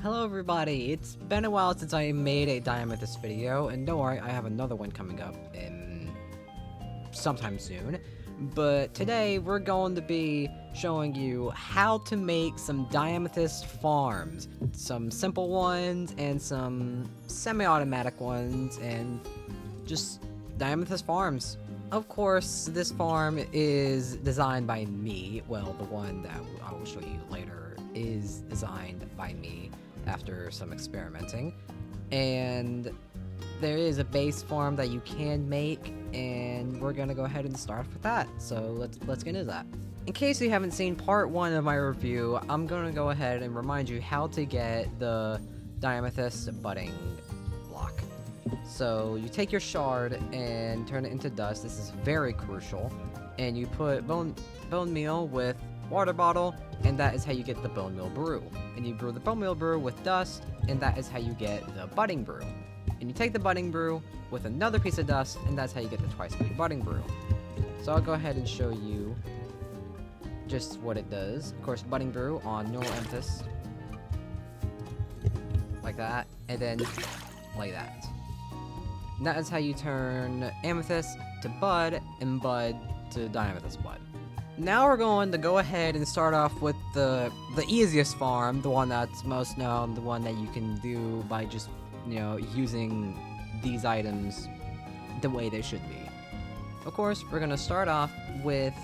Hello everybody, it's been a while since I made a Diamethyst video, and don't worry, I have another one coming up in sometime soon. But today we're going to be showing you how to make some Diamethyst farms. Some simple ones and some semi-automatic ones, and just Diamethyst farms. Of course, this farm is designed by me. Well, the one that I will show you later is designed by me after some experimenting, and there is a base farm that you can make, and we're gonna go ahead and start with that. So let's get into that. In case you haven't seen part 1 of my review, I'm gonna go ahead and remind you how to get the Diamethyst budding block. So you take your shard and turn it into dust. This is very crucial, and you put bone meal with water bottle, and that is how you get the bone meal brew. And you brew the bone meal brew with dust, and that is how you get the budding brew. And you take the budding brew with another piece of dust, and that's how you get the twice speed budding brew. So I'll go ahead and show you just what it does. Of course, budding brew on normal amethyst, like that, and then like that. And that is how you turn amethyst to bud, and bud to diamethyst bud. Now we're going to go ahead and start off with the easiest farm, the one that's most known, the one that you can do by just, using these items the way they should be. Of course, we're going to start off with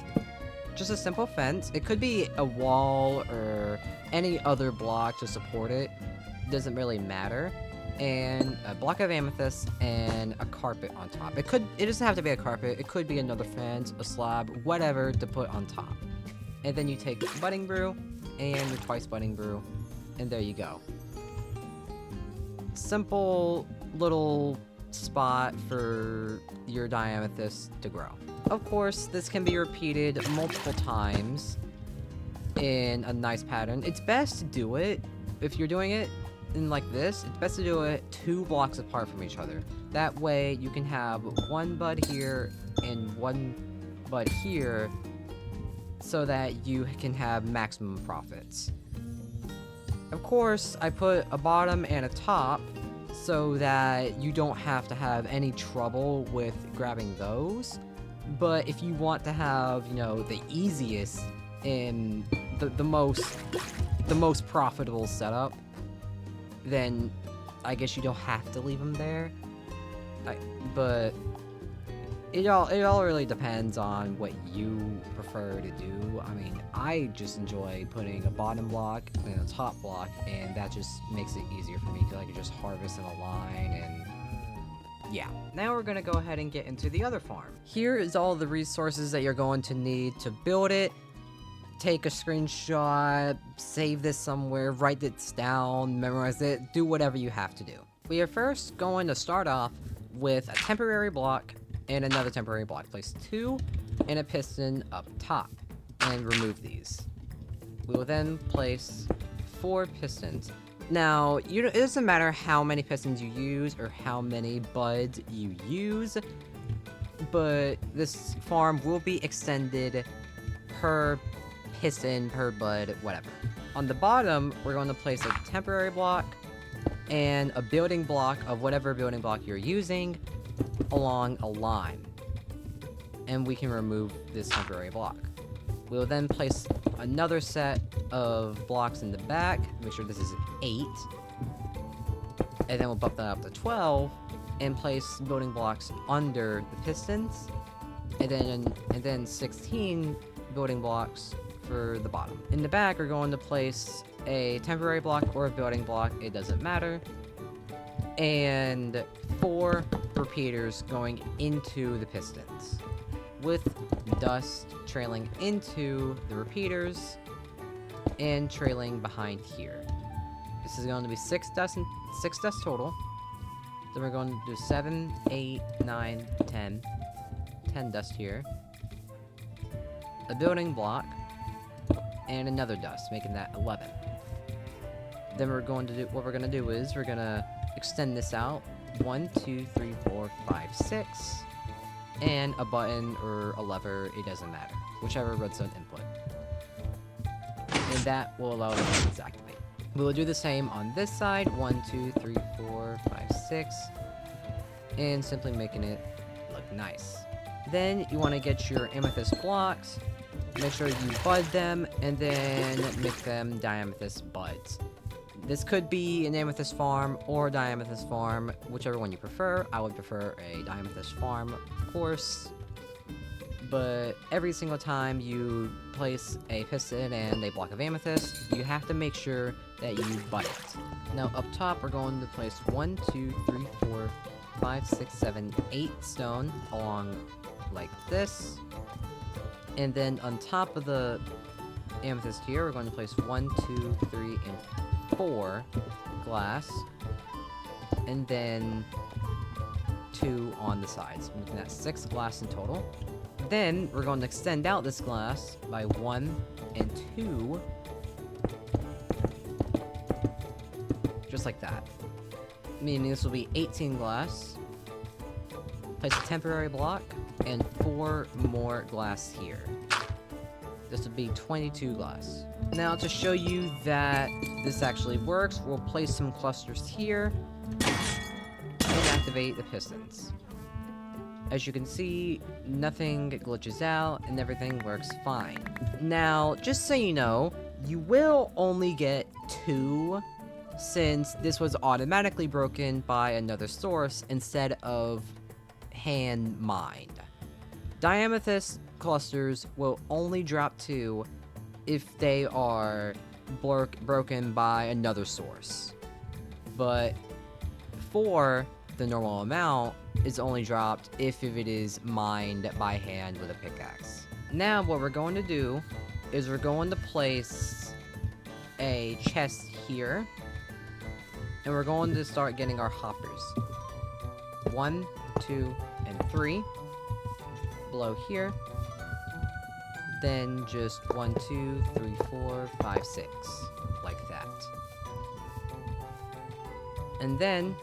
just a simple fence. It could be a wall or any other block to support it. Doesn't really matter. And a block of amethyst and a carpet on top. It doesn't have to be a carpet. It could be another fence, a slab, whatever to put on top. And then you take budding brew and your twice budding brew, and there you go. Simple little spot for your diamethyst to grow. Of course, this can be repeated multiple times in a nice pattern. It's best to do it, if you're doing it in like this, it's best to do it 2 blocks apart from each other. That way you can have one bud here and one bud here, so that you can have maximum profits. Of course, I put a bottom and a top so that you don't have to have any trouble with grabbing those. But if you want to have, the easiest and the most profitable setup, then I guess you don't have to leave them there. But it all really depends on what you prefer to do. I mean, I just enjoy putting a bottom block and a top block, and that just makes it easier for me because I can just harvest in a line. And yeah. Now we're gonna go ahead and get into the other farm. Here is all the resources that you're going to need to build it. Take a screenshot, save this somewhere, write this down, memorize it, do whatever you have to do. We are first going to start off with a temporary block and another temporary block. Place 2 and a piston up top, and remove these. We will then place 4 pistons. Now, it doesn't matter how many pistons you use or how many buds you use, but this farm will be extended per piston, per bud, whatever. On the bottom, we're going to place a temporary block and a building block of whatever building block you're using along a line. And we can remove this temporary block. We will then place another set of blocks in the back. Make sure this is 8. And then we'll bump that up to 12 and place building blocks under the pistons. And then 16 building blocks for the bottom. In the back, we're going to place a temporary block or a building block, it doesn't matter, and 4 repeaters going into the pistons, with dust trailing into the repeaters and trailing behind here. This is going to be 6 dust total. Then we're going to do 7, 8, 9, 10 dust here, a building block, and another dust, making that 11. Then what we're going to do is we're going to extend this out 1, 2, 3, 4, 5, 6, and a button or a lever, it doesn't matter, whichever redstone input. And that will allow the buttons to activate. We will do the same on this side. 1, 2, 3, 4, 5, 6. And simply making it look nice. Then you want to get your amethyst blocks. Make sure you bud them, and then make them diamethyst buds. This could be an amethyst farm or a diamethyst farm, whichever one you prefer. I would prefer a diamethyst farm, of course. But every single time you place a piston and a block of amethyst, you have to make sure that you bud it. Now up top, we're going to place 1, 2, 3, 4, 5, 6, 7, 8 stone along like this. And then on top of the amethyst here, we're going to place 1, 2, 3, and 4 glass. And then 2 on the sides, making that 6 glass in total. Then we're going to extend out this glass by 1 and 2. Just like that. Meaning this will be 18 glass. Place a temporary block, and 4 more glass here. This would be 22 glass. Now to show you that this actually works, we'll place some clusters here and activate the pistons. As you can see, nothing glitches out and everything works fine. Now, just so you know, you will only get 2 since this was automatically broken by another source instead of hand mined. Diamethyst clusters will only drop 2 if they are broken by another source. But 4, the normal amount, is only dropped if it is mined by hand with a pickaxe. Now what we're going to do is we're going to place a chest here, and we're going to start getting our hoppers. 1, 2, and 3 below here. Then just 1, 2, 3, 4, 5, 6, like that. And then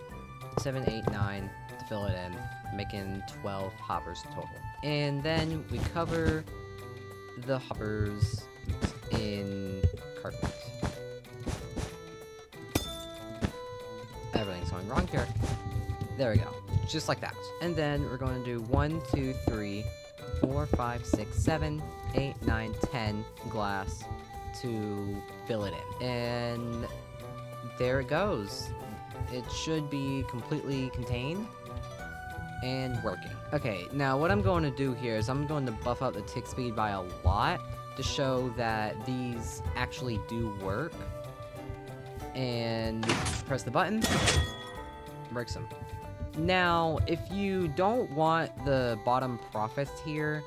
7, 8, 9 to fill it in, making 12 hoppers total. And then we cover the hoppers in carpet. Everything's going wrong here. There we go. Just like that. And then we're going to do 1, 2, 3, 4, 5, 6, 7, 8, 9, 10 glass to fill it in. And there it goes. It should be completely contained and working. Okay, now what I'm going to do here is I'm going to buff up the tick speed by a lot to show that these actually do work. And press the button, breaks them. Now, if you don't want the bottom profits here,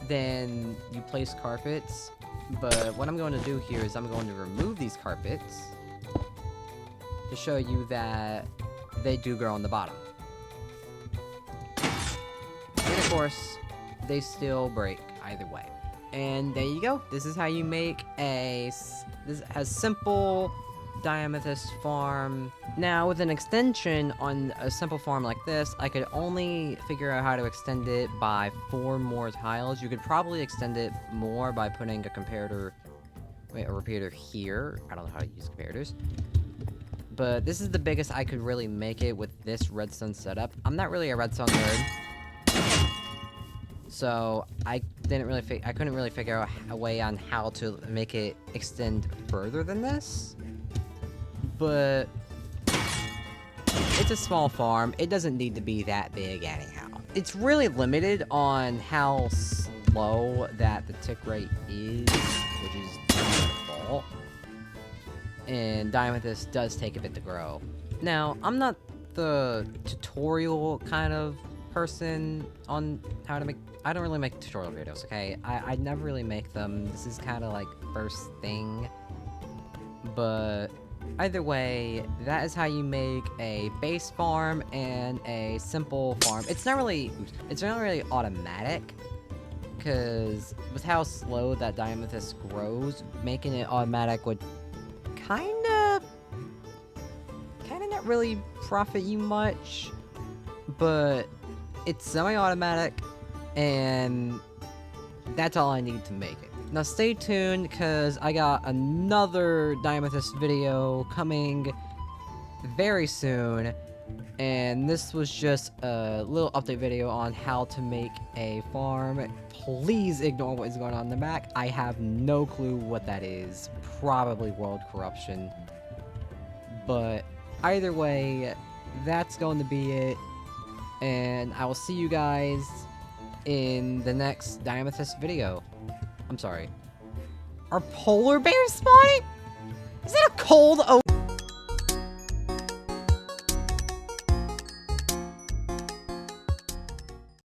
then you place carpets. But what I'm going to do here is I'm going to remove these carpets to show you that they do grow on the bottom. And of course, they still break either way. And there you go. This is how you make a simple Diamethyst farm. Now, with an extension on a simple farm like this, I could only figure out how to extend it by 4 more tiles. You could probably extend it more by putting a comparator, a repeater here. I don't know how to use comparators. But this is the biggest I could really make it with this redstone setup. I'm not really a redstone nerd, so I couldn't really figure out a way on how to make it extend further than this. But it's a small farm. It doesn't need to be that big anyhow. It's really limited on how slow that the tick rate is, which is default. And Diamethyst does take a bit to grow. Now, I'm not the tutorial kind of person on how to make... I don't really make tutorial videos, okay? I never really make them. This is kind of like first thing. But either way, that is how you make a base farm and a simple farm. It's not really automatic, because with how slow that Diamethyst grows, making it automatic would kinda not really profit you much. But it's semi-automatic, and that's all I need to make it. Now stay tuned, because I got another Diamethyst video coming very soon, and this was just a little update video on how to make a farm. Please ignore what is going on in the back. I have no clue what that is. Probably world corruption. But either way, that's going to be it, and I will see you guys in the next Diamethyst video. I'm sorry. Are polar bears spawning? Is that a cold open?